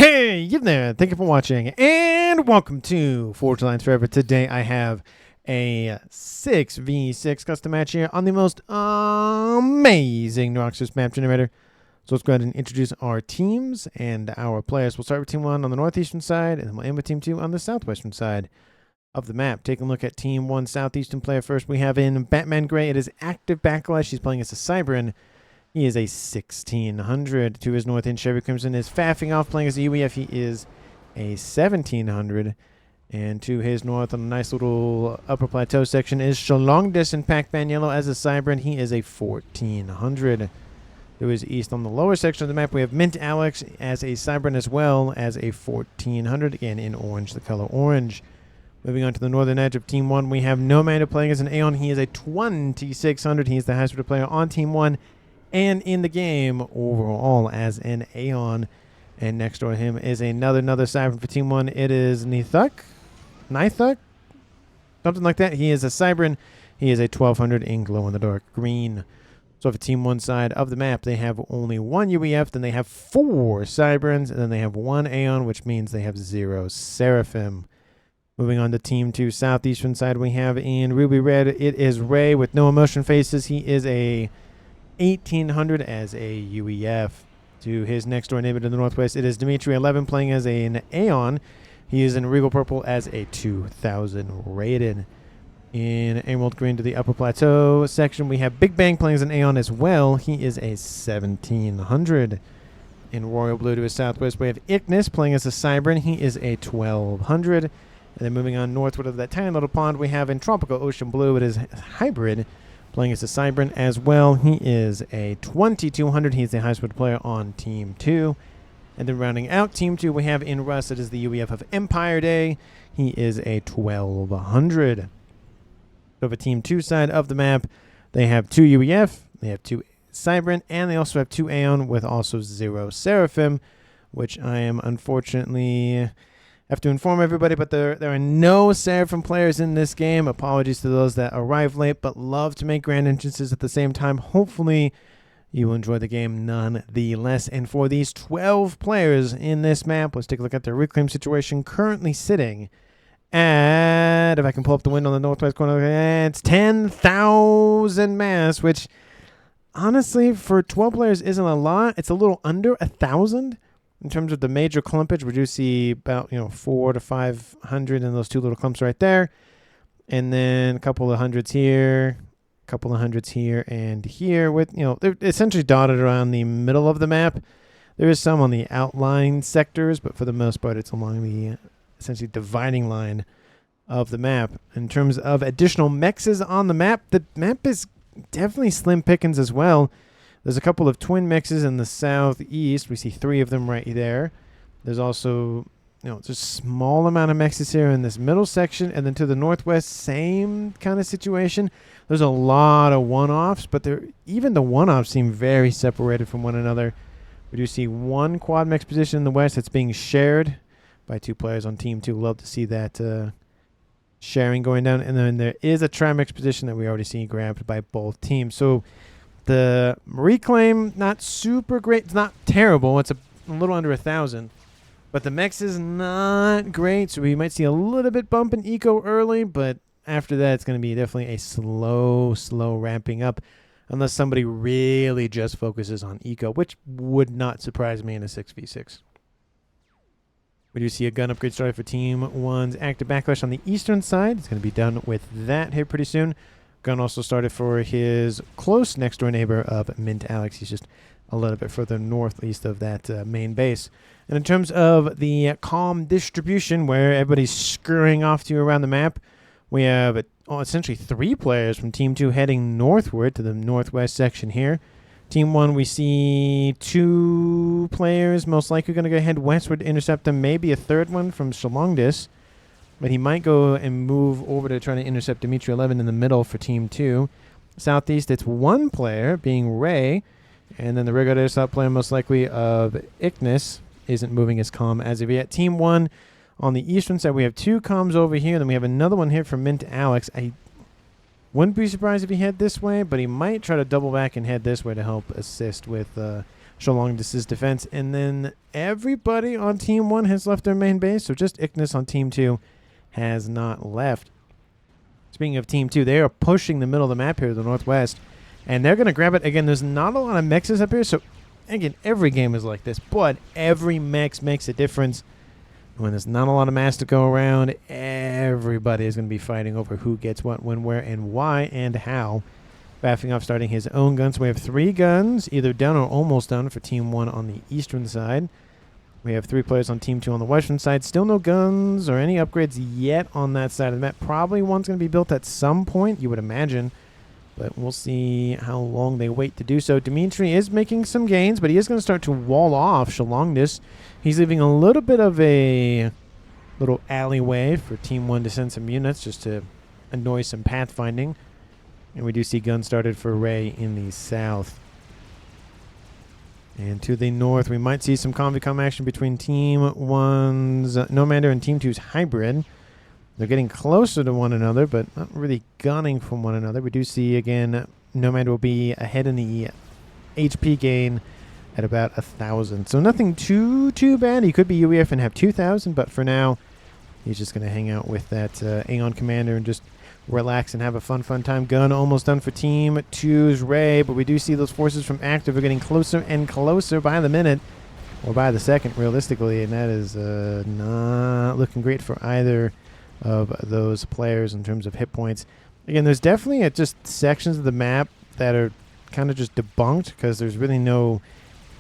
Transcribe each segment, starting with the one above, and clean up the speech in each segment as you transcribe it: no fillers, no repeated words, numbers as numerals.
Hey, you there. Thank you for watching and welcome to Forge Lines Forever. Today I have a 6v6 custom match here on the most amazing Noxus map generator. So let's go ahead and introduce our teams and our players. We'll start with Team 1 on the northeastern side and then we'll end with Team 2 on the southwestern side of the map. Taking a look at Team 1 southeastern player first. We have in Batman Gray. It is active backlash. He's playing as a Cybran. He is a 1600. To his north end, Chevy Crimson is faffing off, playing as a UEF. He is a 1700. And to his north, on a nice little upper plateau section, is Shalongdis in Pac-Man Yellow as a Cybran. He is a 1400. To his east, on the lower section of the map, we have Mint Alex as a Cybran as well as a 1400. Again, in orange, the color orange. Moving on to the northern edge of Team 1, we have Nomad playing as an Aeon. He is a 2600. He is the highest rated player on Team 1. And in the game overall as an Aeon. And next door to him is another Cybran for Team 1. It is Nithuk? Something like that. He is a Cybran. He is a 1200 in glow-in-the-dark green. So for Team 1 side of the map, they have only one UEF. Then they have 4 Cybrans. And then they have 1 Aeon, which means they have 0 Seraphim. Moving on to Team 2 southeastern side, we have in Ruby Red, it is Ray with no emotion faces. He is a 1800 as a UEF. To his next door neighbor to the northwest, it is Dimitri 11 playing as an Aeon. He is in Regal Purple as a 2000 rated. In Emerald Green to the upper plateau section, we have Big Bang playing as an Aeon as well. He is a 1700. In Royal Blue to his southwest, we have Ignis playing as a Cybran. He is a 1200. And then moving on northward of that tiny little pond, we have in Tropical Ocean Blue, it is Hybrid playing as a Cybran as well. He is a 2200. He's the highest rated player on Team 2. And then rounding out Team 2, we have in Russ, it is the UEF of Empire Day. He is a 1200. So for Team 2 side of the map, they have 2 UEF, they have 2 Cybran, and they also have 2 Aeon with also 0 Seraphim, which I am unfortunately have to inform everybody, but there are no Seraphim players in this game. Apologies to those that arrive late, but love to make grand entrances at the same time. Hopefully, you will enjoy the game nonetheless. And for these 12 players in this map, let's take a look at their reclaim situation. Currently sitting at, if I can pull up the window on the northwest corner, it's 10,000 mass, which honestly, for 12 players isn't a lot. It's a little under 1,000. In terms of the major clumpage, we do see about 400 to 500 in those 2 little clumps right there. And then a couple of hundreds here, a couple of hundreds here and here. With they're essentially dotted around the middle of the map. There is some on the outlying sectors, but for the most part, it's along the essentially dividing line of the map. In terms of additional mexes on the map is definitely slim pickings as well. There's a couple of twin mixes in the southeast. We see 3 of them right there. There's also, just a small amount of mixes here in this middle section. And then to the northwest, same kind of situation. There's a lot of one-offs, but even the one-offs seem very separated from one another. We do see 1 quad mix position in the west that's being shared by 2 players on Team 2. Love to see that sharing going down. And then there is a tri-mix position that we already see grabbed by both teams. So the reclaim, not super great. It's not terrible. It's a little under 1,000. But the mix is not great. So we might see a little bit bump in eco early. But after that, it's going to be definitely a slow ramping up. Unless somebody really just focuses on eco, which would not surprise me in a 6v6. We do see a gun upgrade started for Team 1's active backlash on the eastern side. It's going to be done with that here pretty soon. Gun also started for his close next door neighbor of Mint Alex. He's just a little bit further northeast of that main base. And in terms of the calm distribution, where everybody's scurrying off to around the map, we have essentially 3 players from Team 2 heading northward to the northwest section here. Team 1, we see 2 players most likely going to go head westward to intercept them. Maybe a 3rd one from Shalongdis. But he might go and move over to try to intercept Dimitri 11 in the middle for Team 2. Southeast, it's 1 player, being Ray. And then the regular sub player, most likely of Ignis, isn't moving as calm as of yet. Team 1, on the eastern side, we have 2 comms over here. Then we have another one here from Mint Alex. I wouldn't be surprised if he head this way, but he might try to double back and head this way to help assist with Shalong, this is defense. And then everybody on Team 1 has left their main base, so just Ignis on Team 2 has not left. Speaking of Team 2, they are pushing the middle of the map here to the northwest, and they're going to grab it. Again, there's not a lot of mexes up here, so again, every game is like this, but every mex makes a difference. When there's not a lot of mass to go around, everybody is going to be fighting over who gets what, when, where, and why, and how. Faffing off starting his own guns. We have 3 guns, either done or almost done for Team 1 on the eastern side. We have 3 players on Team 2 on the western side. Still no guns or any upgrades yet on that side of the map. Probably one's going to be built at some point, you would imagine. But we'll see how long they wait to do so. Dimitri is making some gains, but he is going to start to wall off Shalongness. He's leaving a little bit of a little alleyway for Team 1 to send some units just to annoy some pathfinding. And we do see guns started for Ray in the south. And to the north, we might see some Convicom action between Team 1's Nomander and Team 2's Hybrid. They're getting closer to one another, but not really gunning from one another. We do see, again, Nomander will be ahead in the HP gain at about 1,000. So nothing too bad. He could be UEF and have 2,000, but for now, he's just going to hang out with that Aeon Commander and just relax and have a fun time. Gun almost done for Team 2's Ray, but we do see those forces from Active are getting closer and closer by the minute, or by the second, realistically, and that is not looking great for either of those players in terms of hit points. Again, there's definitely just sections of the map that are kind of just debunked because there's really no,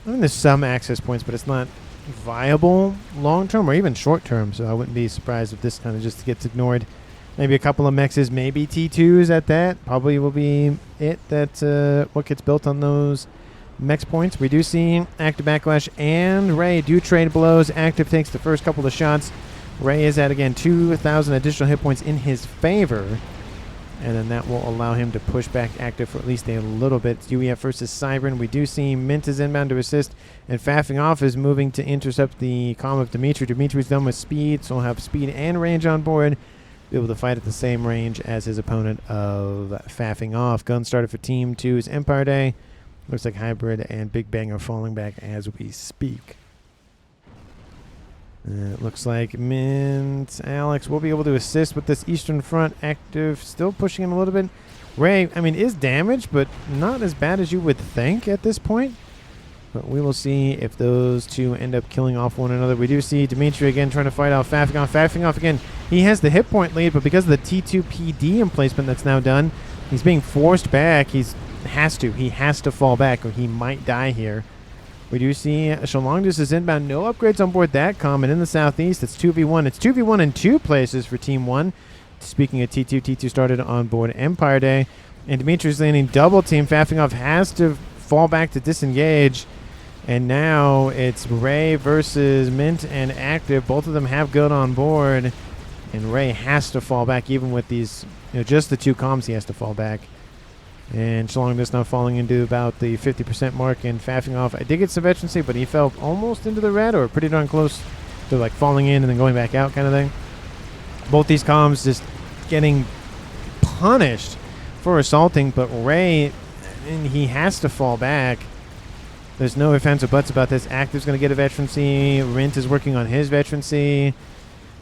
I mean, there's some access points, but it's not viable long-term or even short-term, so I wouldn't be surprised if this kind of just gets ignored. Maybe a couple of mexes, maybe T2s at that. Probably will be it. That's what gets built on those mex points. We do see Active Backlash and Ray do trade blows. Active takes the first couple of shots. Ray is at, again, 2,000 additional hit points in his favor. And then that will allow him to push back Active for at least a little bit. It's UEF versus Cybern. We do see Mint is inbound to assist. And Faffing off is moving to intercept the comm of Dimitri. Dimitri's done with speed, so he'll have speed and range on board. Be able to fight at the same range as his opponent of Faffing off. Gun started for Team 2's Empire Day. Looks like Hybrid and Big Bang are falling back as we speak. It looks like Mint, Alex will be able to assist with this Eastern Front. Active still pushing him a little bit. Ray, I mean, is damaged, but not as bad as you would think at this point. But we will see if those two end up killing off one another. We do see Dimitri again trying to fight out Faffing off. Faffing off again. He has the hit point lead, but because of the T2 PD emplacement that's now done, he's being forced back. He has to fall back or he might die here. We do see Shalongdus is inbound. No upgrades on board that comm. And in the southeast, it's 2v1. It's 2v1 in 2 places for Team 1. Speaking of T2, T2 started on board Empire Day. And Dimitri's landing double team. Faffing off has to fall back to disengage. And now it's Ray versus Mint and Active. Both of them have good on board. And Ray has to fall back even with these, just the 2 comms he has to fall back. And Shalongdus now falling into about the 50% mark and Faffing off. I did get some veterancy, but he fell almost into the red or pretty darn close to like falling in and then going back out kind of thing. Both these comms just getting punished for assaulting, but Ray, I mean, he has to fall back. There's no ifs, ands, or buts about this. Active's going to get a veterancy. Rint is working on his veterancy.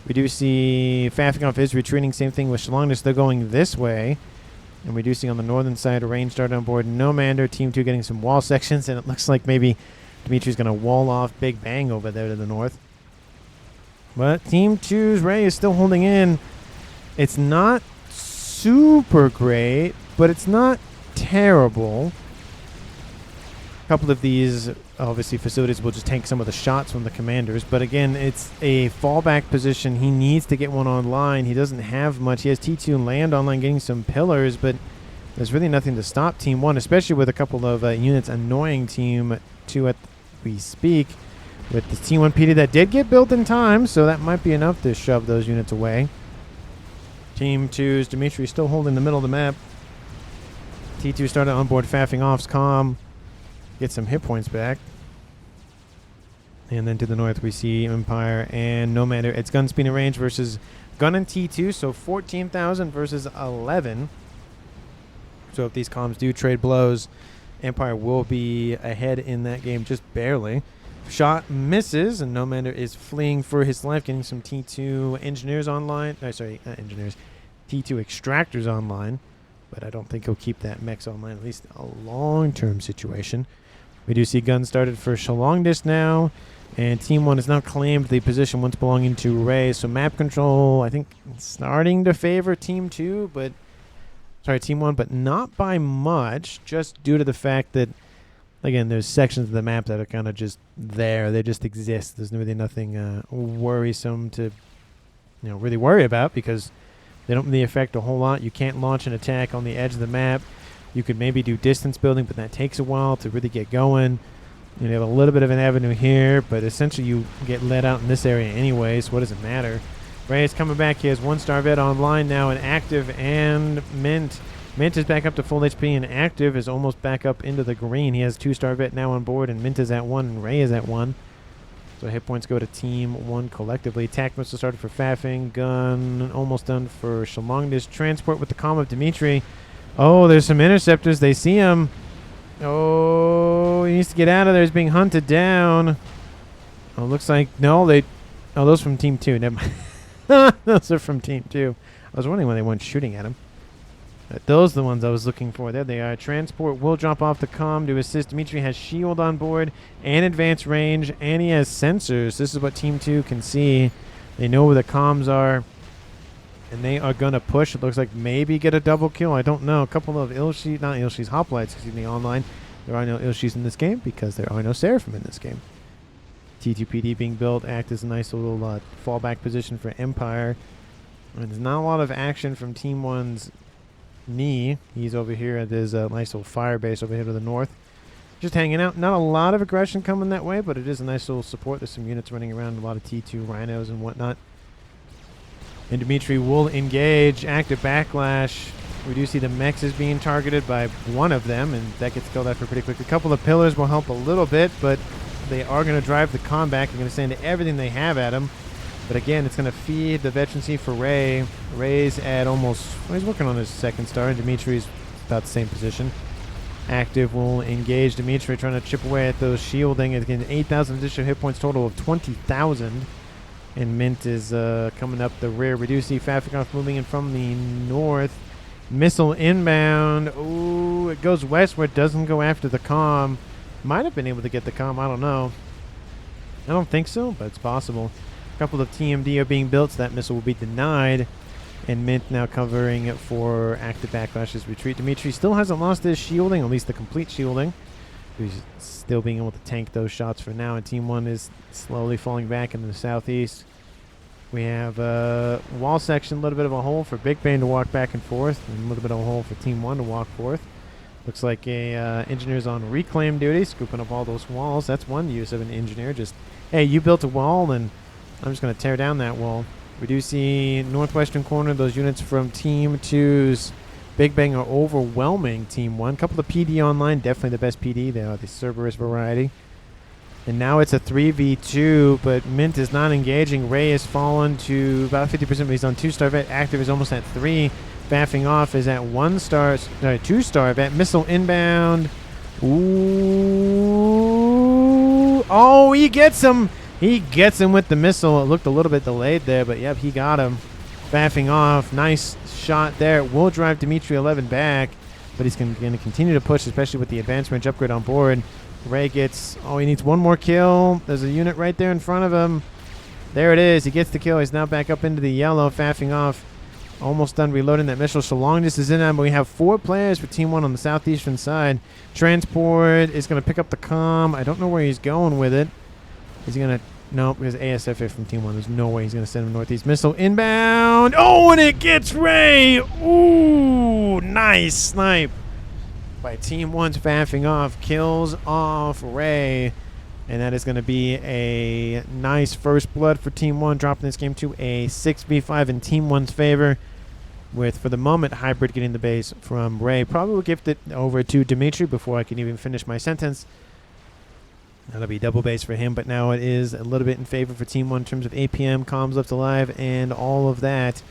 We do see Faffing off is retreating. Same thing with Shalongdus. They're going this way. And we do see on the northern side a range started on board Nomander. Team 2 getting some wall sections. And it looks like maybe Dimitri's going to wall off Big Bang over there to the north. But Team 2's Ray is still holding in. It's not super great, but it's not terrible. A couple of these, obviously, facilities will just tank some of the shots from the commanders. But again, it's a fallback position. He needs to get one online. He doesn't have much. He has T2 land online getting some pillars, but there's really nothing to stop Team 1, especially with a couple of units annoying Team 2 as we speak. With the T1 PD that did get built in time, so that might be enough to shove those units away. Team 2's Dimitri still holding the middle of the map. T2 started on board Faffing off's comm. Get some hit points back. And then to the north we see Empire and Nomander. It's gun speed and range versus gun and T2, so 14,000 versus 11. So if these comms do trade blows, Empire will be ahead in that game just barely. Shot misses, and Nomander is fleeing for his life, getting some T2 engineers online. No, sorry, not engineers. T2 extractors online. But I don't think he'll keep that mech online, at least a long-term situation. We do see guns started for Shalongdis now. And Team 1 has now claimed the position once belonging to Ray. So map control, I think, starting to favor Team 2, but... Sorry, Team 1, but not by much, just due to the fact that, again, there's sections of the map that are kind of just there. They just exist. There's really nothing worrisome to, really worry about because they don't really affect a whole lot. You can't launch an attack on the edge of the map. You could maybe do distance building, but that takes a while to really get going. You have a little bit of an avenue here, but essentially you get let out in this area anyway, so what does it matter? Ray is coming back. He has 1-star vet online now, and active, and Mint. Mint is back up to full HP, and active is almost back up into the green. He has 2-star vet now on board, and Mint is at 1, and Ray is at 1. So hit points go to Team 1 collectively. Attack missile started for Faffing. Gun almost done for Shalongdis. Transport with the comm of Dimitri. Oh, there's some interceptors. They see him. Oh, he needs to get out of there. He's being hunted down. Oh, looks like... No, they... Oh, those from Team 2. Never mind. Those are from Team 2. I was wondering why they weren't shooting at him. Those are the ones I was looking for. There they are. Transport will drop off the comm to assist. Dimitri has shield on board and advanced range, and he has sensors. This is what Team 2 can see. They know where the comms are, and they are going to push. It looks like maybe get a double kill. I don't know. A couple of hoplites, online. There are no Ilshis in this game because there are no Seraphim in this game. T2PD being built, act as a nice little fallback position for Empire. And there's not a lot of action from Team 1's knee. He's over here at his nice little fire base over here to the north. Just hanging out. Not a lot of aggression coming that way, but it is a nice little support. There's some units running around, a lot of T2 rhinos and whatnot. And Dimitri will engage. Active backlash. We do see the mechs is being targeted by one of them, and that gets killed after pretty quick. A couple of pillars will help a little bit, but they are going to drive the con back. They're going to send everything they have at him. But again, it's going to feed the veterancy for Ray. Ray's at almost... Well, he's working on his 2nd star, and Dimitri's about the same position. Active will engage Dimitri, trying to chip away at those shielding. Again, 8,000 additional hit points, total of 20,000. And Mint is coming up the rear. We do see Fafikov moving in from the north. Missile inbound. Ooh, it goes westward. Doesn't go after the comm. Might have been able to get the comm. I don't know. I don't think so, but it's possible. A couple of TMD are being built, so that missile will be denied. And Mint now covering it for active backlash's retreat. Dimitri still hasn't lost his shielding, at least the complete shielding. He's still being able to tank those shots for now. And Team 1 is slowly falling back into the southeast. We have a wall section, a little bit of a hole for Big Bang to walk back and forth, and a little bit of a hole for Team 1 to walk forth. Looks like a engineer's on reclaim duty, scooping up all those walls. That's one use of an engineer. Just, hey, you built a wall, and I'm just going to tear down that wall. We do see northwestern corner, those units from Team 2's Big Bang are overwhelming Team 1. Couple of PD online, definitely the best PD. They are the Cerberus variety. And now it's a 3v2, but Mint is not engaging. Ray has fallen to about 50%, but he's on 2-star vet. Active is almost at 3. Baffing off is at 1-star, sorry, 2-star vet. Missile inbound. Ooh. Oh, he gets him. He gets him with the missile. It looked a little bit delayed there, but yep, he got him. Baffing off. Nice shot there. It will drive Dimitri 11 back, but he's going to continue to push, especially with the advanced range upgrade on board. Ray gets, oh, he needs one more kill. There's a unit right there in front of him. There it is. He gets the kill. He's now back up into the yellow, faffing off. Almost done reloading that missile. Shalongdis is in on, but we have 4 players for Team 1 on the southeastern side. Transport is going to pick up the comm. I don't know where he's going with it. Is he going to... Nope, there's ASFA from Team 1. There's no way he's going to send him northeast. Missile inbound. Oh, and it gets Ray. Ooh, nice snipe by Team 1's faffing off. Kills off Ray. And that is going to be a nice first blood for Team 1, dropping this game to a 6v5 in Team 1's favor. With, for the moment, Hybrid getting the base from Ray. Probably will gift it over to Dimitri before I can even finish my sentence. That'll be double base for him, but now it is a little bit in favor for Team 1 in terms of APM, comms left alive, and all of that.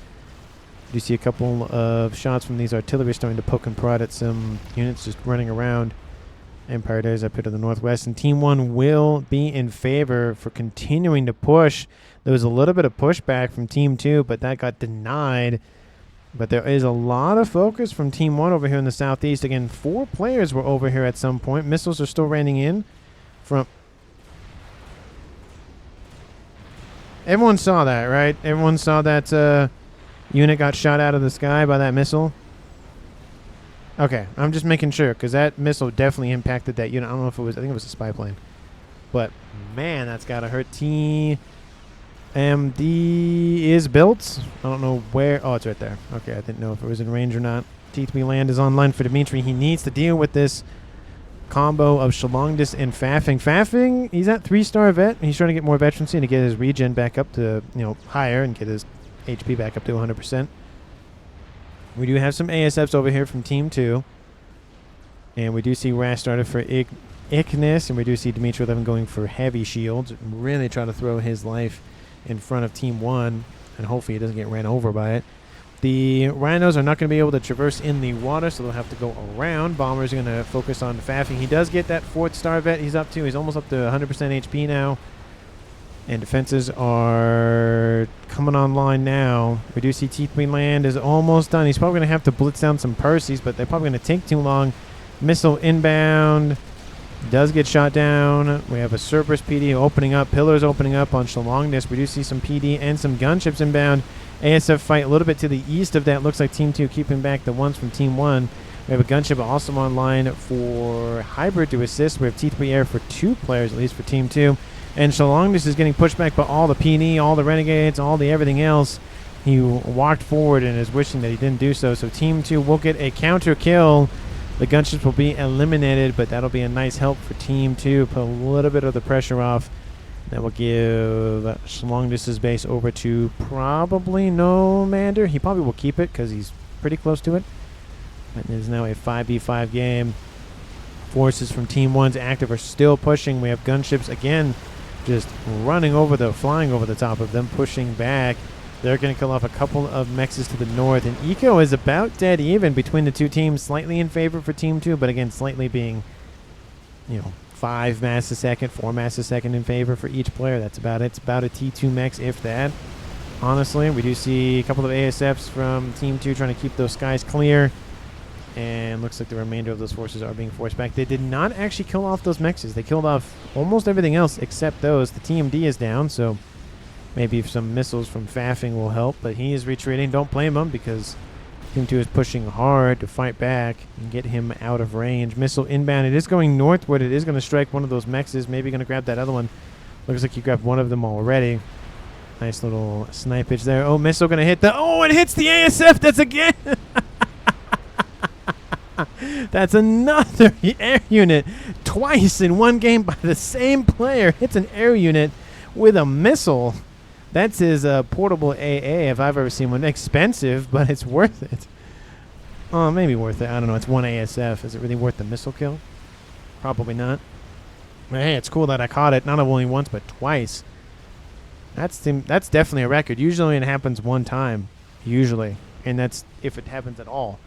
You see a couple of shots from these artillery starting to poke and prod at some units just running around. Empire Day is up here to the northwest, and Team 1 will be in favor for continuing to push. There was a little bit of pushback from Team 2, but that got denied. But there is a lot of focus from Team 1 over here in the southeast. Again, 4 players were over here at some point. Missiles are still raining in from... Everyone saw that, right? Everyone saw that unit got shot out of the sky by that missile. Okay, I'm just making sure, because that missile definitely impacted that unit. I don't know if it was... I think it was a spy plane. But, man, that's got to hurt. TMD is built. I don't know where... Oh, it's right there. Okay, I didn't know if it was in range or not. T3 land is online for Dimitri. He needs to deal with this combo of Shalongdis and Faffing. Faffing, he's at 3-star vet. He's trying to get more veterancy to get his regen back up to, higher and get his HP back up to 100%. We do have some ASFs over here from Team 2. And we do see Ras started for Ignis. And we do see Dimitri 11 going for heavy shields. Really trying to throw his life in front of Team 1. And hopefully he doesn't get ran over by it. The Rhinos are not going to be able to traverse in the water, so they'll have to go around. Bombers are going to focus on Faffing. He does get that 4th-star vet he's up to. He's almost up to 100% HP now. And defenses are coming online now. We do see T3 land is almost done. He's probably going to have to blitz down some Percys, but they're probably going to take too long. Missile inbound. Does get shot down. We have a Cerberus PD opening up. Pillars opening up on Shalongdis. We do see some PD and some gunships inbound. ASF fight a little bit to the east of that. Looks like Team 2 keeping back the ones from Team 1. We have a gunship also online for Hybrid to assist. We have T3 air for 2 players, at least for Team 2. And Shalongdis is getting pushed back by all the PD, all the Renegades, all the everything else. He walked forward and is wishing that he didn't do so. So Team 2 will get a counter kill. The gunships will be eliminated, but that'll be a nice help for Team 2. Put a little bit of the pressure off. That will give Shalongdis' base over to probably Nomander. He probably will keep it because he's pretty close to it. And it is now a 5v5 game. Forces from Team 1's active are still pushing. We have gunships again just flying over the top of them, pushing back. They're going to kill off a couple of mexes to the north. And Eco is about dead even between the two teams. Slightly in favor for Team 2, but again, slightly being, 5 mass a second, 4 mass a second in favor for each player. That's about it. It's about a T2 max, if that. Honestly, we do see a couple of ASFs from Team 2 trying to keep those skies clear. And looks like the remainder of those forces are being forced back. They did not actually kill off those mexes. They killed off almost everything else except those. The TMD is down, so maybe some missiles from Faffing will help. But he is retreating. Don't blame him because Team 2 is pushing hard to fight back and get him out of range. Missile inbound. It is going northward. It is going to strike one of those mexes. Maybe going to grab that other one. Looks like you grabbed one of them already. Nice little snipage there. Oh, missile going to hit the... Oh, it hits the ASF. That's again... That's another air unit twice in one game by the same player. Hits an air unit with a missile. That's his portable AA if I've ever seen one. Expensive, but it's worth it. Oh, maybe worth it. I don't know. It's one ASF. Is it really worth the missile kill? Probably not. But hey, it's cool that I caught it. Not only once, but twice. That's definitely a record. Usually it happens one time. Usually. And that's if it happens at all.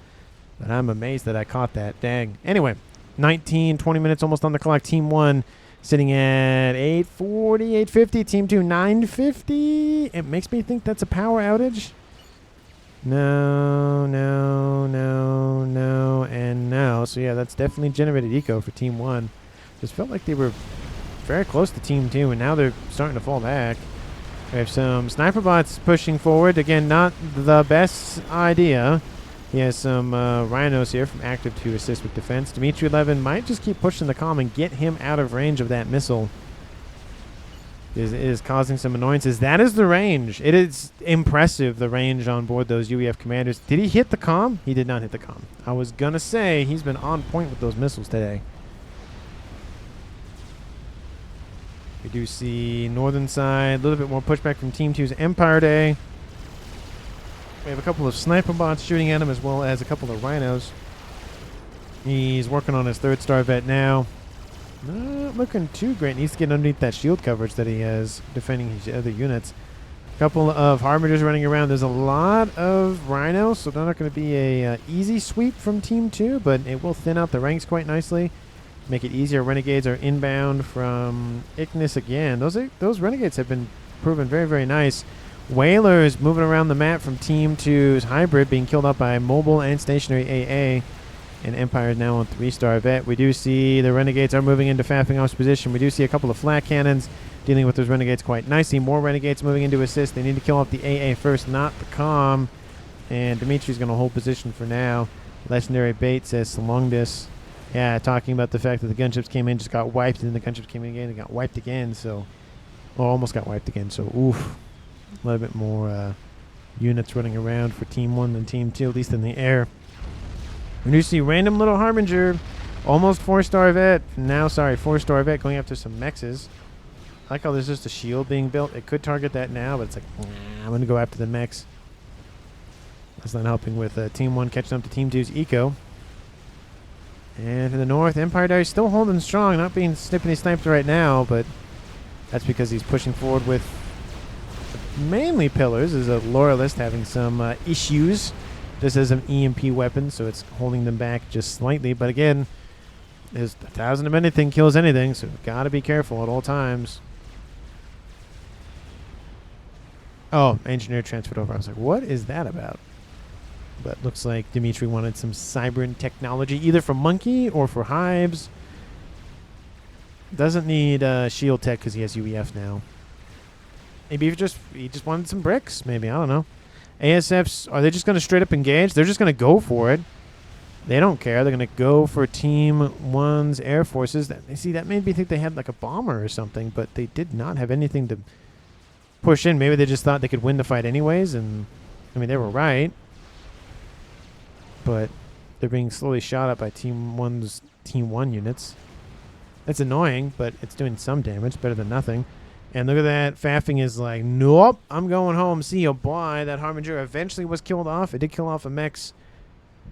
But I'm amazed that I caught that. Dang. Anyway, 20 minutes almost on the clock. Team 1 sitting at 840, 850. Team 2, 950. It makes me think that's a power outage. No, and no. So, yeah, that's definitely generated eco for Team 1. Just felt like they were very close to Team 2, and now they're starting to fall back. We have some sniper bots pushing forward. Again, not the best idea. He has some rhinos here from active to assist with defense. Dimitri 11 might just keep pushing the comm and get him out of range of that missile. It is causing some annoyances. That is the range. It is impressive, the range on board those UEF commanders. Did he hit the comm? He did not hit the comm. I was going to say he's been on point with those missiles today. We do see northern side, a little bit more pushback from Team 2's Empire Day. We have a couple of sniper bots shooting at him as well as a couple of rhinos. He's working on his 3rd-star vet now. Not looking too great. Needs to get underneath that shield coverage that he has defending his other units. A couple of Harbingers running around. There's a lot of rhinos, so they're not going to be a easy sweep from Team 2, but it will thin out the ranks quite nicely. make it easier. Renegades are inbound from Ignis again. Those Renegades have been proven very, very nice. Whalers moving around the map from Team 2's Hybrid, being killed off by mobile and stationary AA. And Empire is now on 3-star vet. We do see the Renegades are moving into faffing off's position. We do see a couple of flat cannons dealing with those Renegades quite nicely. More Renegades moving into assist. They need to kill off the AA first, not the comm. And Dimitri's going to hold position for now. Legendary Bait says Salongdis. Yeah, talking about the fact that the gunships came in, just got wiped, and then the gunships came in again and got wiped again. So, well, almost got wiped again. So, oof. A little bit more units running around for Team 1 than Team 2, at least in the air. We do see random little Harbinger, almost 4-star vet. Now, sorry, 4-star vet going after some mexes. I like how there's just a shield being built. It could target that now, but it's like, nah, I'm going to go after the mechs. That's not helping with Team 1 catching up to Team 2's eco. And to the north, Empire Diary still holding strong, not being snippety sniped right now, but that's because he's pushing forward with mainly pillars. Is a loyalist having some issues. This is an EMP weapon, so it's holding them back just slightly. But again, there's 1,000 of anything kills anything, so we've got to be careful at all times. Oh, engineer transferred over. I was like, what is that about? But looks like Dimitri wanted some Cybran technology, either for Monkey or for Hives. Doesn't need shield tech because he has UEF now. Maybe he just wanted some bricks. Maybe, I don't know. ASFs, are they just going to straight up engage? They're just going to go for it. They don't care. They're going to go for Team 1's Air Forces. See, that made me think they had like a bomber or something, but they did not have anything to push in. Maybe they just thought they could win the fight anyways, and I mean, they were right. But they're being slowly shot at by Team 1's Team 1 units. It's annoying, but it's doing some damage. Better than nothing. And look at that. Faffing is like, nope, I'm going home. See you, bye. That Harbinger eventually was killed off. It did kill off a mechs.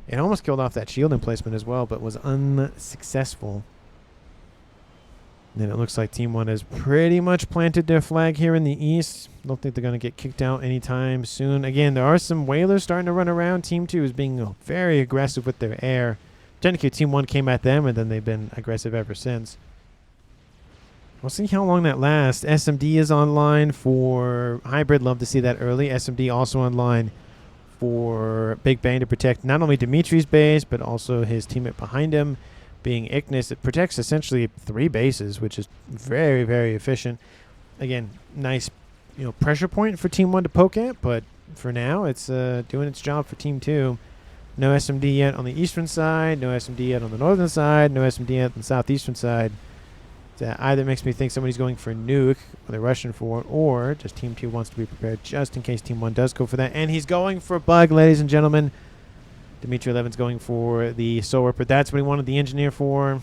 It almost killed off that shield emplacement as well, but was unsuccessful. And then it looks like Team 1 has pretty much planted their flag here in the east. Don't think they're going to get kicked out anytime soon. Again, there are some whalers starting to run around. Team 2 is being very aggressive with their air. Technically, Team 1 came at them, and then they've been aggressive ever since. We'll see how long that lasts. SMD is online for Hybrid. Love to see that early. SMD also online for Big Bang to protect not only Dimitri's base, but also his teammate behind him, being Ignis. It protects essentially 3 bases, which is very, very efficient. Again, nice pressure point for Team 1 to poke at, but for now, it's doing its job for Team 2. No SMD yet on the eastern side. No SMD yet on the northern side. No SMD yet on the southeastern side. Either makes me think somebody's going for Nuke, or they're rushing for it, or just Team 2 wants to be prepared just in case Team 1 does go for that. And he's going for Bug, ladies and gentlemen. Dimitri 11's going for the Soul Ripper. That's what he wanted the engineer for.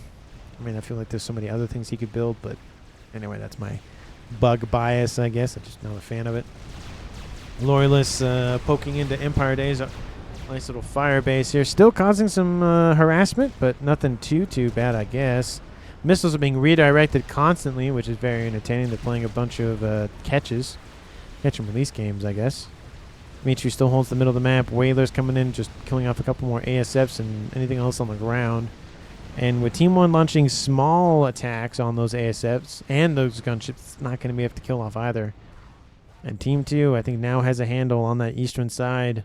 I mean, I feel like there's so many other things he could build, but anyway, that's my Bug bias, I guess. I'm just not a fan of it. Loyalists poking into Empire Days. Nice little fire base here. Still causing some harassment, but nothing too bad, I guess. Missiles are being redirected constantly, which is very entertaining. They're playing a bunch of catch and release games, I guess. Dimitri still holds the middle of the map. Whalers coming in, just killing off a couple more ASFs and anything else on the ground. And with Team 1 launching small attacks on those ASFs and those gunships, it's not going to be able to kill off either. And Team 2, I think, now has a handle on that eastern side.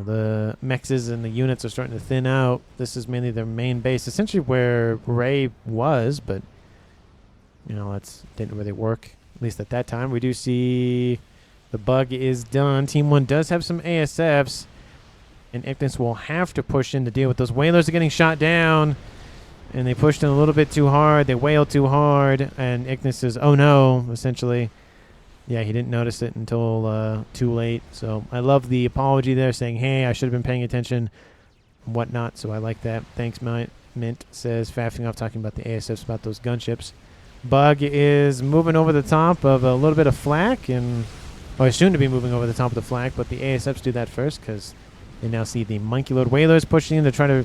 The mexes and the units are starting to thin out. This is mainly their main base, essentially where Ray was, but that didn't really work, at least at that time. We do see the Bug is done. Team 1 does have some ASFs, and Ignis will have to push in to deal with those. Whalers are getting shot down, and they pushed in a little bit too hard. They wailed too hard, and Ignis says, oh no, essentially. Yeah, he didn't notice it until too late. So I love the apology there, saying, hey, I should have been paying attention, and whatnot. So I like that. Thanks, Mint says, faffing off, talking about the ASFs, about those gunships. Bug is moving over the top of a little bit of flak, and he's soon to be moving over the top of the flak, but the ASFs do that first because they now see the monkey load whalers pushing in to try to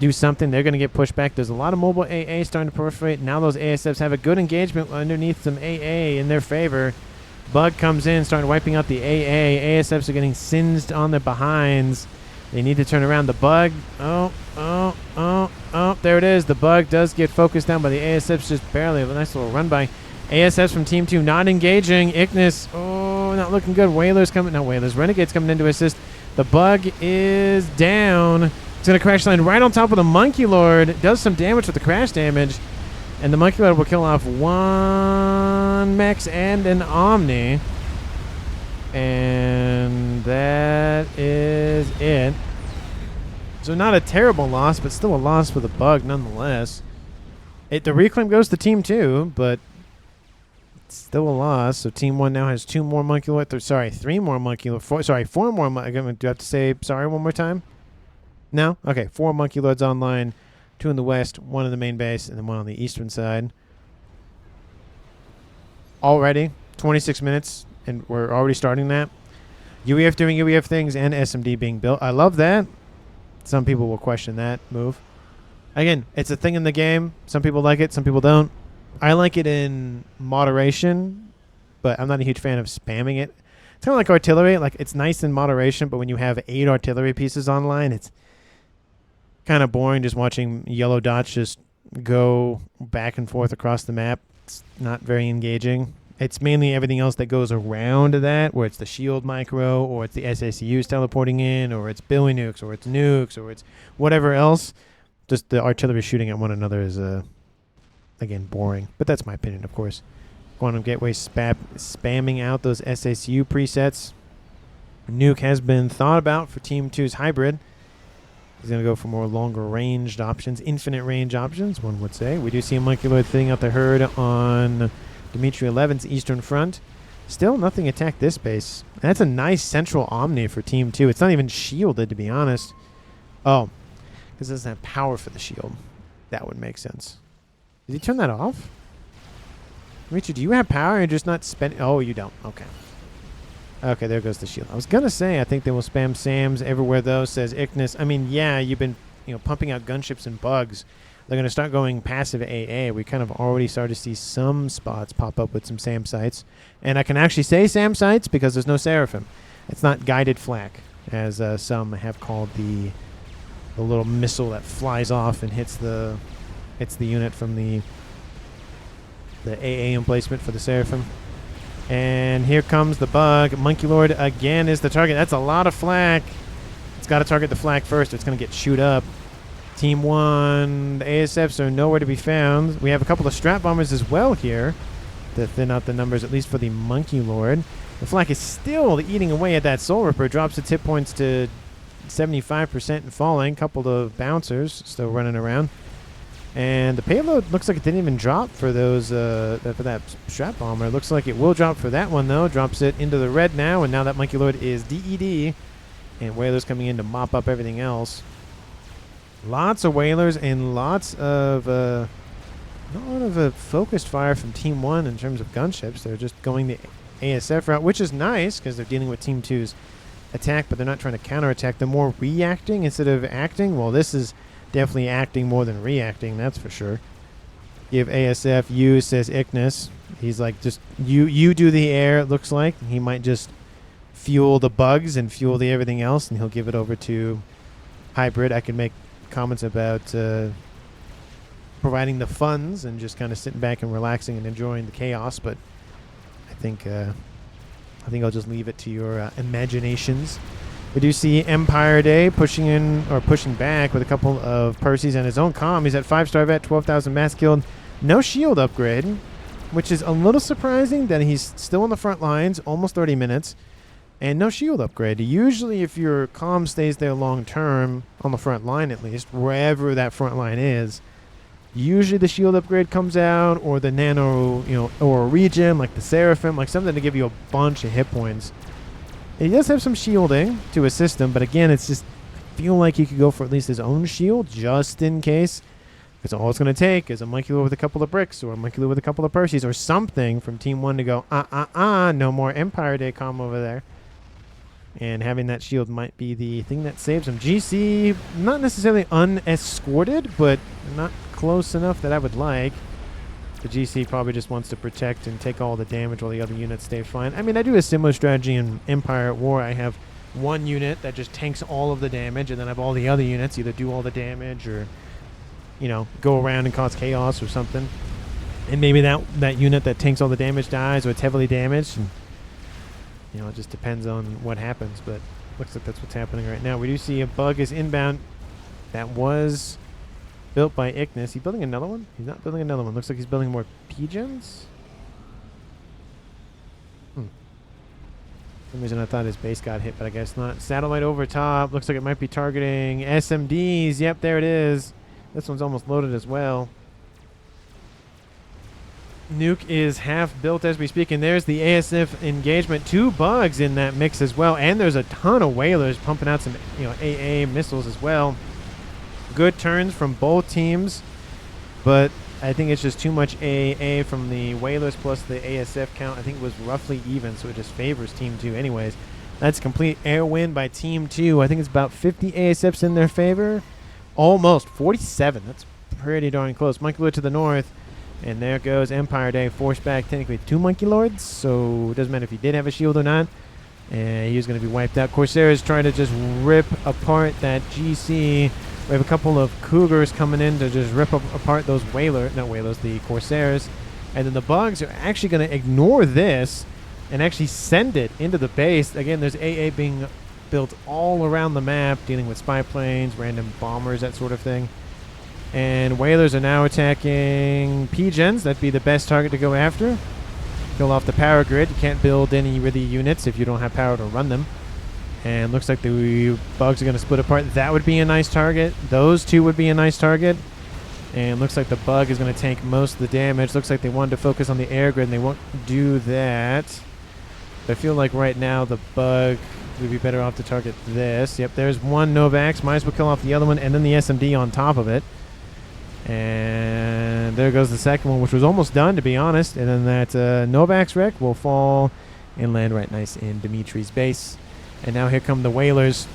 do something. They're going to get pushed back. There's a lot of mobile AA starting to proliferate. Now those ASFs have a good engagement underneath some AA in their favor. Bug comes in, starting wiping out the AA. ASFs are getting singed on their behinds. They need to turn around. The Bug. They're there it is. The bug does get focused down by the ASFs just barely. A nice little run by ASFs from Team 2. Not engaging. Ignis, oh, not looking good. Whalers coming. No, Whalers. Renegades coming in to assist. The bug is down. It's going to crash land right on top of the Monkey Lord. It does some damage with the crash damage. And the Monkey Lord will kill off one Mex and an Omni. And that is it. So not a terrible loss, but still a loss for the bug nonetheless. The reclaim goes to Team 2, but it's still a loss. So Team 1 now has 2 more Monkey Lord. 3 more Monkey Lord. 4 more. Do I have to say sorry one more time? No? Okay, 4 Monkey Lords online. 2 in the west, 1 in the main base, and then 1 on the eastern side. Already 26 minutes, and we're already starting that. UEF doing UEF things and SMD being built. I love that. Some people will question that move. Again, it's a thing in the game. Some people like it, some people don't. I like it in moderation, but I'm not a huge fan of spamming it. It's kind of like artillery. Like, it's nice in moderation, but when you have 8 artillery pieces online, it's kind of boring just watching yellow dots just go back and forth across the map. It's not very engaging. It's mainly everything else that goes around that, where it's the shield micro, or it's the SACUs teleporting in, or it's Billy nukes, or it's nukes, or it's whatever else. Just the artillery shooting at one another is, again, boring. But that's my opinion, of course. Quantum Gateway spamming out those SACU presets. Nuke has been thought about for Team 2's hybrid. He's going to go for more longer ranged options, infinite range options, one would say. We do see a Monkey Lord thinning out the herd on Dimitri 11's eastern front. Still nothing attacked this base. And that's a nice central Omni for Team 2. It's not even shielded, to be honest. Oh, because it doesn't have power for the shield. That would make sense. Did he turn that off? Dimitri, do you have power? You're just not spending... Oh, you don't. Okay. Okay, there goes the shield. I was going to say, I think they will spam SAMs everywhere, though, says Ignis. I mean, yeah, you've been pumping out gunships and bugs. They're going to start going passive AA. We kind of already started to see some spots pop up with some SAM sites. And I can actually say SAM sites because there's no Seraphim. It's not guided flak, as some have called the little missile that flies off and hits the unit from the AA emplacement for the Seraphim. And here comes the bug. Monkey Lord again is the target. That's a lot of flak. It's got to target the flak first. It's going to get shoot up. Team 1, the ASFs are nowhere to be found. We have a couple of strat bombers as well here to thin out the numbers, at least for the Monkey Lord. The flak is still eating away at that Soul Ripper. Drops its hit points to 75% and falling. Couple of bouncers still running around. And the payload looks like it didn't even drop for those for that strat bomber. Looks like it will drop for that one, though. Drops it into the red now, and now that Monkey Lord is DED. And Whalers coming in to mop up everything else. Lots of Whalers and lots of not a lot of focused fire from Team 1 in terms of gunships. They're just going the ASF route, which is nice because they're dealing with Team 2's attack, but they're not trying to counterattack. They're more reacting instead of acting. Well, this is definitely acting more than reacting, that's for sure. Give ASF you, says Ignis. He's like, just you do the air, it looks like. He might just fuel the bugs and fuel the everything else, and he'll give it over to hybrid. I can make comments about providing the funds and just kind of sitting back and relaxing and enjoying the chaos, but I think I'll just leave it to your imaginations. We do see Empire Day pushing in or pushing back with a couple of Percys and his own comm. He's at 5-star vet, 12,000 mass killed. No shield upgrade, which is a little surprising that he's still on the front lines, almost 30 minutes, and no shield upgrade. Usually if your comm stays there long term, on the front line at least, wherever that front line is, usually the shield upgrade comes out, or the nano, or a regen like the Seraphim, like something to give you a bunch of hit points. He does have some shielding to assist him, but again, it's just, I feel like he could go for at least his own shield, just in case. Because all it's going to take is a Monkey Lord with a couple of bricks, or a Monkey Lord with a couple of Percys, or something from Team 1 to go, no more Empire Day comm over there. And having that shield might be the thing that saves him. GC, not necessarily unescorted, but not close enough that I would like. The GC probably just wants to protect and take all the damage while the other units stay fine. I mean, I do a similar strategy in Empire at War. I have one unit that just tanks all of the damage, and then I have all the other units either do all the damage or you know, go around and cause chaos or something. And maybe that unit that tanks all the damage dies, or it's heavily damaged. And, you know, it just depends on what happens. But looks like that's what's happening right now. We do see a bug is inbound. That was built by Ignis. He building another one? He's not building another one. Looks like he's building more pigeons. For some reason I thought his base got hit, but I guess not. Satellite over top. Looks like it might be targeting SMDs. Yep, there it is. This one's almost loaded as well. Nuke is half built as we speak, and there's the ASF engagement. 2 bugs in that mix as well, and there's a ton of whalers pumping out some, you know, AA missiles as well. Good turns from both teams, but I think it's just too much AA from the whalers plus the ASF count. I think it was roughly even, so it just favors Team 2 anyways. That's complete air win by Team 2. I think it's about 50 ASFs in their favor. Almost 47. That's pretty darn close. Monkey Lord to the north. And there goes Empire Day. Forced back technically 2 Monkey Lords. So it doesn't matter if he did have a shield or not. And he was going to be wiped out. Corsairs trying to just rip apart that GC. We have a couple of Cougars coming in to just rip apart those the Corsairs. And then the bugs are actually going to ignore this and actually send it into the base. Again, there's AA being built all around the map, dealing with spy planes, random bombers, that sort of thing. And whalers are now attacking P-Gens. That'd be the best target to go after. Kill off the power grid. You can't build any really units if you don't have power to run them. And looks like the bugs are going to split apart. That would be a nice target. Those 2 would be a nice target. And looks like the bug is going to tank most of the damage. Looks like they wanted to focus on the air grid, and they won't do that. But I feel like right now the bug would be better off to target this. Yep, there's 1 Novax. Might as well kill off the other one, and then the SMD on top of it. And there goes the second one, which was almost done, to be honest. And then that Novax wreck will fall and land right nice in Dimitri's base. And now here come the whalers.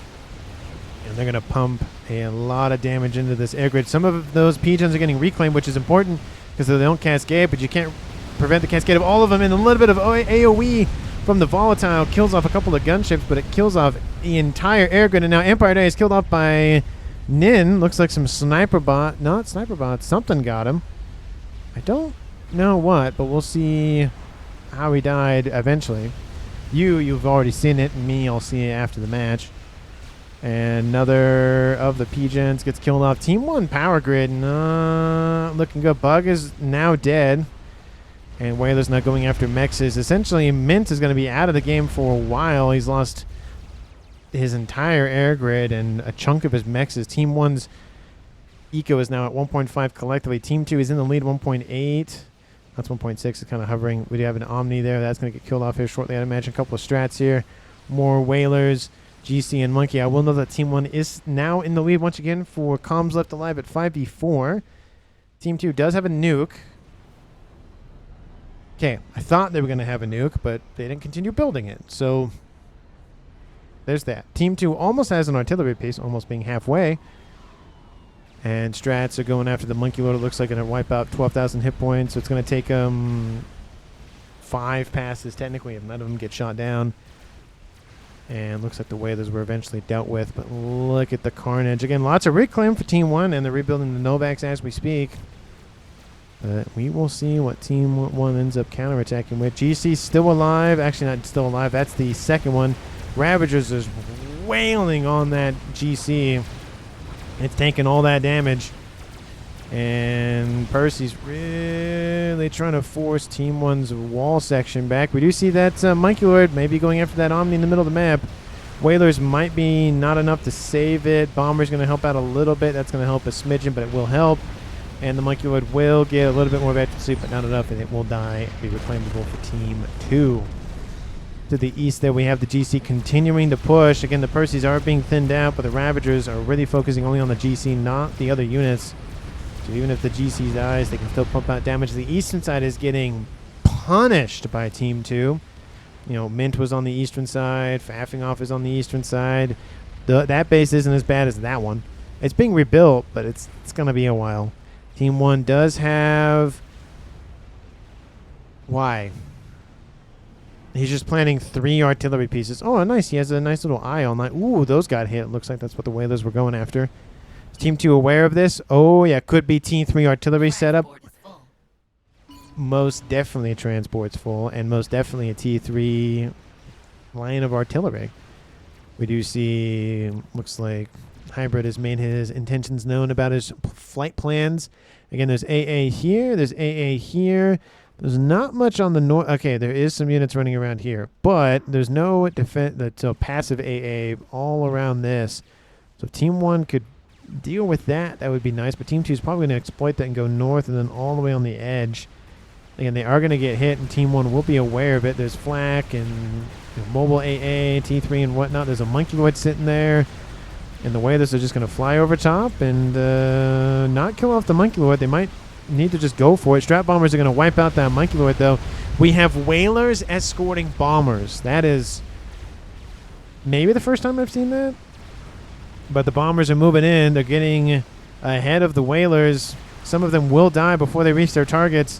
And they're going to pump a lot of damage into this air grid. Some of those P-Gens are getting reclaimed, which is important because they don't cascade, but you can't prevent the cascade of all of them. And a little bit of AoE from the volatile kills off a couple of gunships, but it kills off the entire air grid. And now Empire Day is killed off by Nin. Looks like some sniper bot. Not sniper bot. Something got him. I don't know what, but we'll see how he died eventually. You've already seen it, and me, I'll see it after the match. And another of the P-Gens gets killed off. Team 1 power grid, looking good. Bug is now dead. And Whaler's not going after Mexes. Essentially, Mint is going to be out of the game for a while. He's lost his entire air grid and a chunk of his Mexes. Team 1's eco is now at 1.5 collectively. Team 2 is in the lead, 1.8. That's 1.6. It's kind of hovering. We do have an Omni there. That's going to get killed off here shortly. I'd imagine a couple of strats here. More Whalers, GC, and Monkey. I will know that Team 1 is now in the lead once again for comms left alive at 5v4. Team 2 does have a nuke. Okay, I thought they were going to have a nuke, but they didn't continue building it. So there's that. Team 2 almost has an artillery piece, almost being halfway. And strats are going after the Monkey Lord. It looks like going to wipe out 12,000 hit points. So it's going to take 5 passes technically if none of them get shot down. And looks like the Whalers were eventually dealt with. But look at the carnage. Again, lots of reclaim for Team 1, and they're rebuilding the Novax as we speak. But we will see what Team 1 ends up counterattacking with. GC's still alive. Actually, not still alive. That's the second one. Ravagers is wailing on that GC. It's taking all that damage. And Percy's really trying to force Team 1's wall section back. We do see that Monkey Lord maybe going after that Omni in the middle of the map. Whalers might be not enough to save it. Bomber's going to help out a little bit. That's going to help a smidgen, but it will help. And the Monkey Lord will get a little bit more accuracy, but not enough, and it will die. Be reclaimable for Team 2. To the east there, we have the GC continuing to push. Again, the Percys are being thinned out, but the Ravagers are really focusing only on the GC, not the other units. So even if the GC dies, they can still pump out damage. The eastern side is getting punished by Team 2. You know, Mint was on the eastern side. Faffing off is on the eastern side. That base isn't as bad as that one. It's being rebuilt, but it's going to be a while. Team 1 does have... Why? He's just planting 3 artillery pieces. Oh, nice. He has a nice little eye on that. Ooh, those got hit. Looks like that's what the Whalers were going after. Team 2 aware of this? Oh, yeah. Could be T3 artillery setup. Most definitely a transport's full, and most definitely a T3 line of artillery. We do see, looks like Hybrid has made his intentions known about his flight plans. Again, there's AA here. There's AA here. There's not much on the north. Okay, there is some units running around here, but there's no defense. So passive AA all around this. So if Team 1 could deal with that, that would be nice. But Team 2 is probably going to exploit that and go north and then all the way on the edge. Again, they are going to get hit, and Team 1 will be aware of it. There's flak and mobile AA, T3 and whatnot. There's a monkey lord sitting there. And the whalers are just going to fly over top and not kill off the monkey lord. They might need to just go for it. Strat bombers are going to wipe out that monkey lord, though. We have whalers escorting bombers. That is maybe the first time I've seen that. But the bombers are moving in. They're getting ahead of the whalers. Some of them will die before they reach their targets.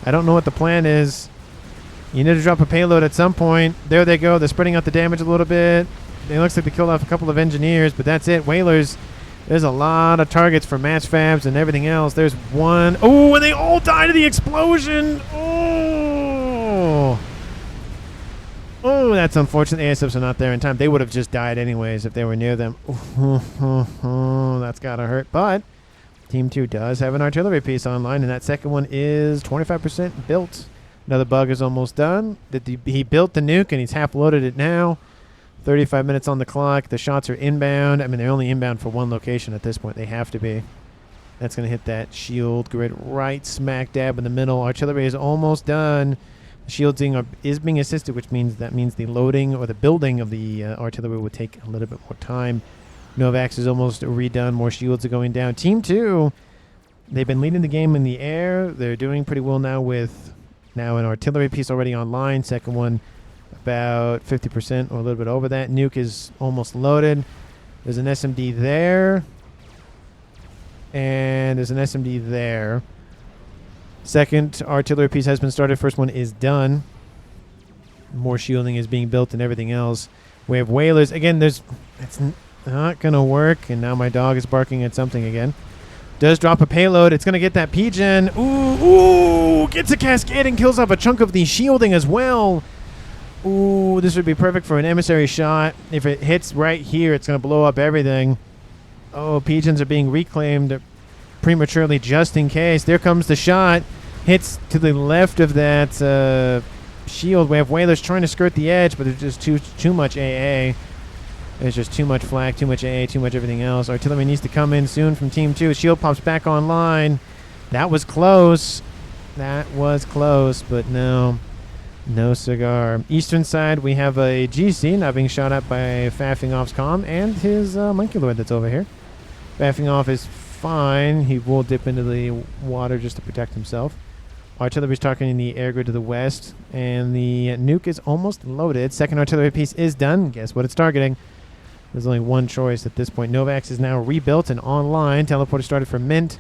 I don't know what the plan is. You need to drop a payload at some point. There they go. They're spreading out the damage a little bit. It looks like they killed off a couple of engineers, but that's it. Whalers, there's a lot of targets for match fabs and everything else. There's one. Oh, and they all died of the explosion. Oh. Oh, that's unfortunate. The ASFs are not there in time. They would have just died anyways if they were near them. Oh, that's got to hurt. But Team 2 does have an artillery piece online, and that second one is 25% built. Another bug is almost done. He built the nuke, and he's half loaded it now. 35 minutes on the clock. The shots are inbound. I mean, they're only inbound for one location at this point. They have to be. That's going to hit that shield grid right smack dab in the middle. Artillery is almost done. The shielding is being assisted, which means the loading or the building of the artillery would take a little bit more time. Novax is almost redone. More shields are going down. Team 2, they've been leading the game in the air. They're doing pretty well now with an artillery piece already online. Second one about 50% or a little bit over that. Nuke is almost loaded. There's an SMD there. And there's an SMD there. Second artillery piece has been started. First one is done. More shielding is being built and everything else. We have whalers. Again, it's not going to work. And now my dog is barking at something again. Does drop a payload. It's going to get that P-Gen. Ooh, gets a cascade and kills off a chunk of the shielding as well. Ooh, this would be perfect for an emissary shot. If it hits right here, it's going to blow up everything. Oh, P-Gens are being reclaimed prematurely just in case. There comes the shot. Hits to the left of that shield. We have whalers trying to skirt the edge, but there's just too much AA. There's just too much flak, too much AA, too much everything else. Artillery needs to come in soon from Team 2. Shield pops back online. That was close. That was close, but no. No cigar. Eastern side, we have a GC not being shot at by Faffing Off's comm and his monkey lord that's over here. Faffing Off is fine. He will dip into the water just to protect himself. Artillery's targeting the air grid to the west, and the nuke is almost loaded. Second artillery piece is done. Guess what it's targeting? There's only one choice at this point. Novax is now rebuilt and online. Teleporter started for Mint.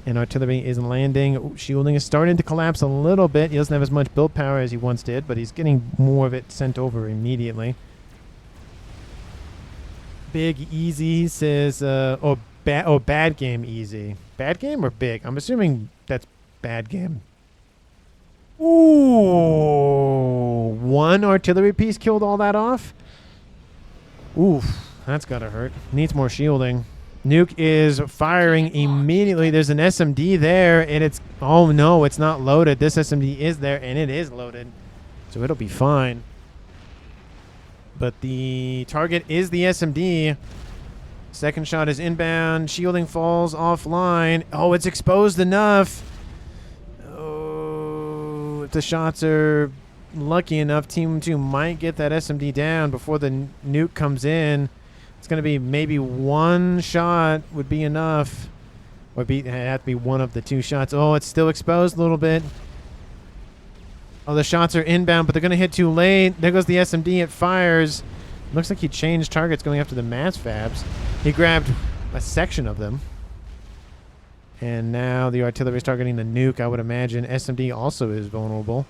And artillery is landing. Ooh, shielding is starting to collapse a little bit. He doesn't have as much build power as he once did, but he's getting more of it sent over immediately. Big Easy says, bad game easy. Bad game or big? I'm assuming that's bad game. Ooh, one artillery piece killed all that off? Oof, that's gotta hurt. Needs more shielding. Nuke is firing immediately. There's an SMD there, and it's... Oh, no, it's not loaded. This SMD is there, and it is loaded. So it'll be fine. But the target is the SMD. Second shot is inbound. Shielding falls offline. Oh, it's exposed enough. Oh, if the shots are lucky enough, Team 2 might get that SMD down before the nuke comes in. It's going to be maybe one shot would be enough. Or it have to be one of the two shots. Oh, it's still exposed a little bit. Oh, the shots are inbound, but they're going to hit too late. There goes the SMD. It fires. Looks like he changed targets going after the mass fabs. He grabbed a section of them. And now the artillery is targeting the nuke, I would imagine. SMD also is vulnerable.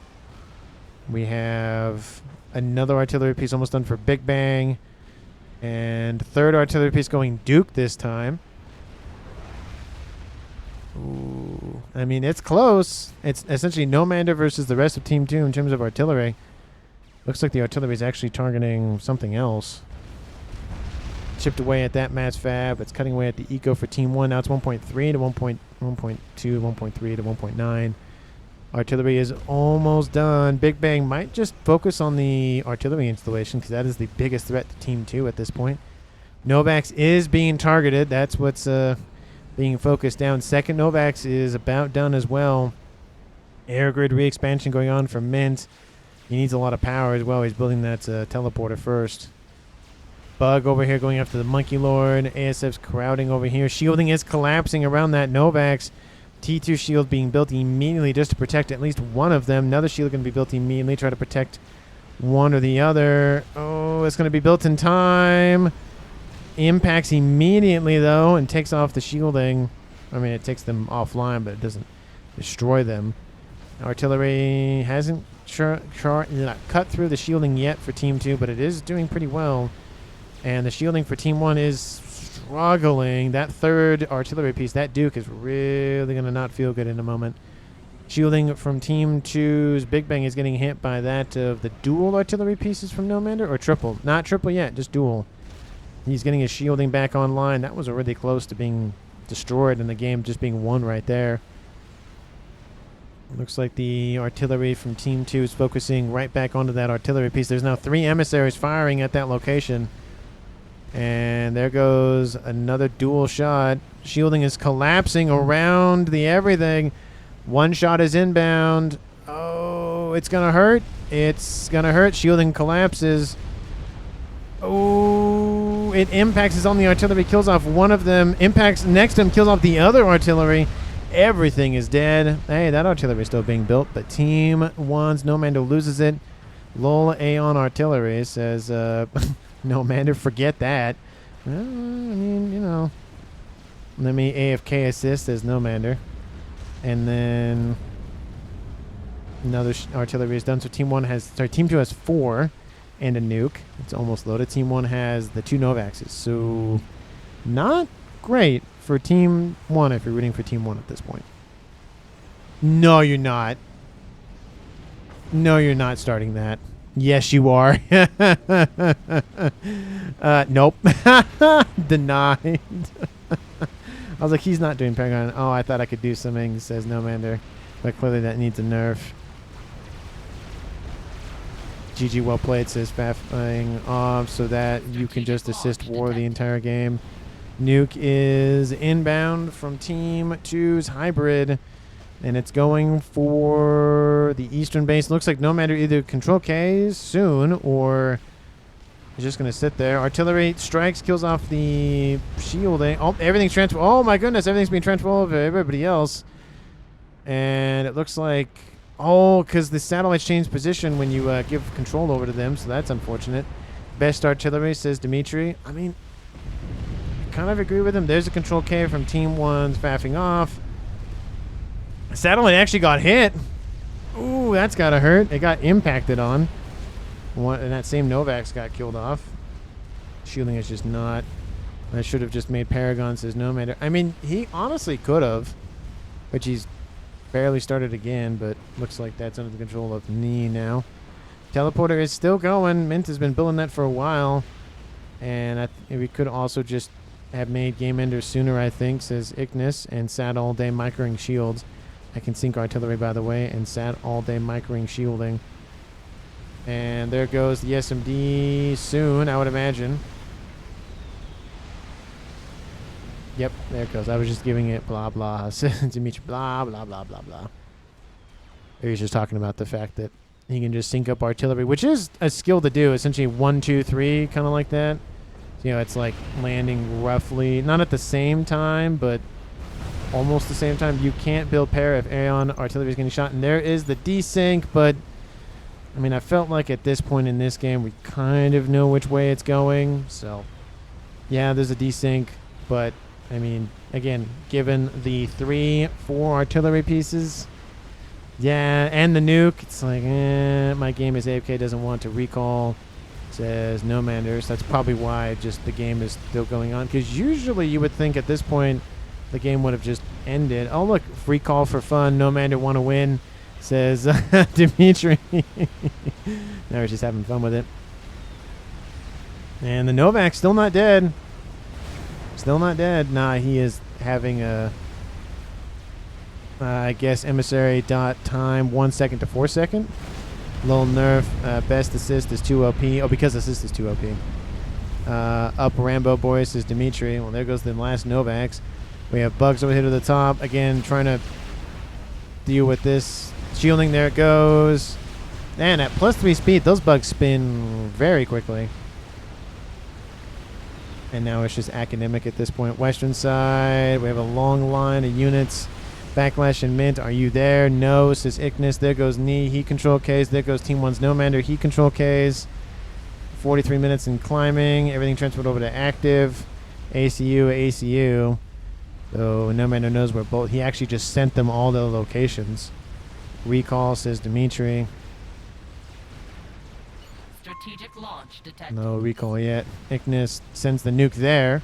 We have another artillery piece almost done for Big Bang. And third artillery piece going Duke this time. Ooh. I mean, it's close. It's essentially Nomander versus the rest of Team 2 in terms of artillery. Looks like the artillery is actually targeting something else. Chipped away at that mass fab. It's cutting away at the eco for Team 1. Now it's 1.3 to 1.2, 1.3 to 1.9. Artillery is almost done. Big Bang might just focus on the artillery installation because that is the biggest threat to Team 2 at this point. Novax is being targeted. That's what's being focused down. Second Novax is about done as well. Air grid re-expansion going on for Mint. He needs a lot of power as well. He's building that teleporter first. Bug over here going after the Monkey Lord. ASF's crowding over here. Shielding is collapsing around that Novax. T2 shield being built immediately just to protect at least one of them. Another shield going to be built immediately. Try to protect one or the other. Oh, it's going to be built in time. Impacts immediately, though, and takes off the shielding. I mean, it takes them offline, but it doesn't destroy them. Artillery hasn't cut through the shielding yet for Team 2, but it is doing pretty well. And the shielding for Team 1 is struggling. That third artillery piece, that Duke, is really going to not feel good in a moment. Shielding from Team 2's Big Bang is getting hit by that of the dual artillery pieces from Nomander, or triple. Not triple yet, just dual. He's getting his shielding back online. That was already close to being destroyed and the game just being won right there. Looks like the artillery from Team 2 is focusing right back onto that artillery piece. There's now 3 emissaries firing at that location. And there goes another dual shot. Shielding is collapsing around the everything. One shot is inbound. Oh, it's going to hurt. It's going to hurt. Shielding collapses. Oh, it impacts on the artillery, kills off one of them. Impacts next to him, kills off the other artillery. Everything is dead. Hey, that artillery is still being built, but Team 1's Nomander loses it. Lol Aeon Artillery says, Nomander, forget that. Well, I mean, you know. Let me AFK assist as Nomander. And then another artillery is done. So Team 2 has 4 and a nuke. It's almost loaded. Team 1 has the 2 Novaxes. So not great for Team 1 if you're rooting for Team 1 at this point. No, you're not. No, you're not starting that. Yes, you are. Nope. Denied. I was like, he's not doing Paragon. Oh, I thought I could do something, says Nomander. But clearly that needs a nerf. GG, well played, says FAF playing off so that you can just assist War the entire game. Nuke is inbound from Team 2's Hybrid. And it's going for the eastern base. Looks like Nomander either control Ks soon or is just going to sit there. Artillery strikes, kills off the shielding. Oh, everything's transferred. Oh, my goodness. Everything's being transferred over everybody else. And it looks like, oh, because the satellites change position when you give control over to them. So that's unfortunate. Best artillery, says Dimitri. I mean, I kind of agree with him. There's a control K from Team 1's faffing off. Satellite actually got hit. Ooh, that's gotta hurt. It got impacted on. And that same Novax got killed off. Shielding is just not. I should have just made Paragon, says Nomander. I mean, he honestly could have. Which he's barely started again, but looks like that's under the control of Knee now. Teleporter is still going. Mint has been building that for a while. And we could also just have made Game Ender sooner, I think, says Ignis, and sat all day microing shields. I can sync artillery, by the way, and sat all day microing shielding. And there goes the SMD soon, I would imagine. Yep, there it goes. I was just giving it blah, blah. Dimitri, blah, blah, blah, blah, blah. He's just talking about the fact that he can just sync up artillery, which is a skill to do. Essentially 1, 2, 3, kind of like that. So, you know, it's like landing roughly, not at the same time, but almost the same time. You can't build pair if Aeon artillery is getting shot. And there is the desync, but I mean, I felt like at this point in this game, we kind of know which way it's going. So, yeah, there's a desync, but I mean, again, given the 3, 4 artillery pieces, yeah, and the nuke, it's like, my game is AFK, doesn't want to recall, says Nomander. So that's probably why just the game is still going on. Because usually you would think at this point, the game would have just ended. Oh, look, free call for fun. No man to want to win, says Dimitri. Now he's just having fun with it. And the Novak's still not dead. Still not dead. Nah, he is having a, I guess, emissary dot time 1 second to 4 second. Little nerf. Best assist is 2 OP. Oh, because assist is 2 OP. Up Rambo boys, says Dimitri. Well, there goes the last Novaks. We have bugs over here to the top. Again, trying to deal with this. Shielding, there it goes. And at +3 speed, those bugs spin very quickly. And now it's just academic at this point. Western side, we have a long line of units. Backlash and Mint, are you there? No, says Ignis. There goes Knee, heat control Ks. There goes Team 1's Nomander, heat control Ks. 43 minutes in climbing. Everything transferred over to active. ACU, ACU. So Nomander knows where both. He actually just sent them all the locations. Recall, says Dimitri. Strategic launch detected. No recall yet. Ignis sends the nuke there.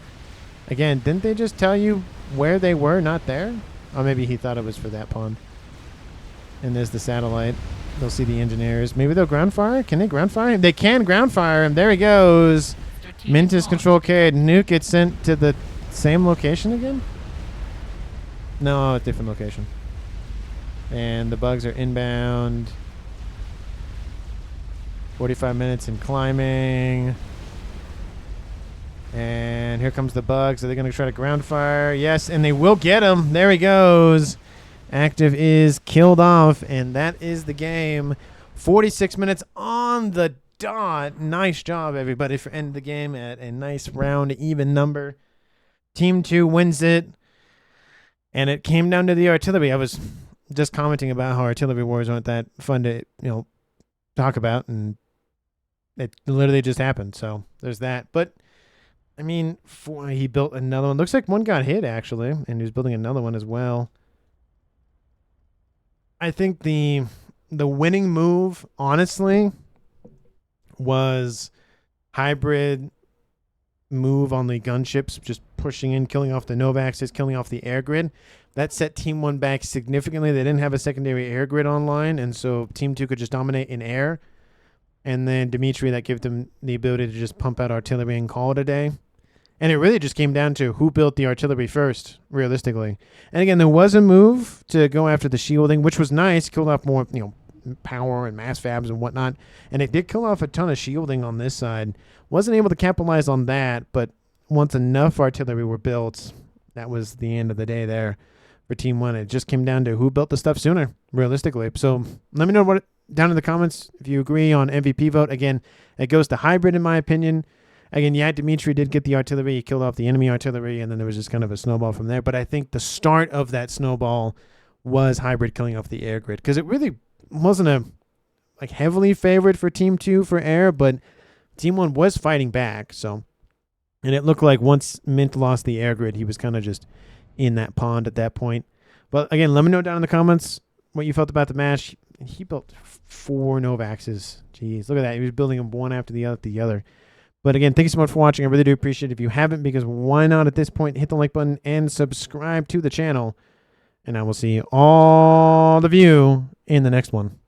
Again, didn't they just tell you where they were, not there? Or maybe he thought it was for that pond. And there's the satellite. They'll see the engineers. Maybe they'll ground fire? Can they ground fire him? They can ground fire him. There he goes. Mintus control K. Nuke gets sent to the same location again? No, a different location. And the bugs are inbound. 45 minutes in climbing. And here comes the bugs. Are they going to try to ground fire? Yes, and they will get him. There he goes. Active is killed off, and that is the game. 46 minutes on the dot. Nice job, everybody, for ending the game at a nice round even number. Team 2 wins it, and it came down to the artillery. I was just commenting about how artillery wars aren't that fun to talk about, and it literally just happened. So there's that. But I mean, he built another one. Looks like one got hit actually, and he was building another one as well. I think the winning move, honestly, was hybrid move on the gunships, just pushing in, killing off the Novaks, just killing off the air grid. That set Team 1 back significantly. They didn't have a secondary air grid online, and so Team 2 could just dominate in air. And then Dimitri, that gave them the ability to just pump out artillery and call it a day. And it really just came down to who built the artillery first, realistically. And again, there was a move to go after the shielding, which was nice. Killed off more, power and mass fabs and whatnot. And it did kill off a ton of shielding on this side. Wasn't able to capitalize on that, but once enough artillery were built, that was the end of the day there for Team 1. It just came down to who built the stuff sooner, realistically. So let me know down in the comments if you agree on MVP vote. Again, it goes to hybrid in my opinion. Again, yeah, Dimitri did get the artillery. He killed off the enemy artillery, and then there was just kind of a snowball from there. But I think the start of that snowball was hybrid killing off the air grid, because it really wasn't heavily favored for Team 2 for air, but Team 1 was fighting back. So, and it looked like once Mint lost the air grid, he was kind of just in that pond at that point. But again, let me know down in the comments what you felt about the match. He built 4 Novakses. Jeez, look at that. He was building them one after the other. But again, thank you so much for watching. I really do appreciate it. If you haven't, because why not at this point, hit the like button and subscribe to the channel. And I will see all of you in the next one.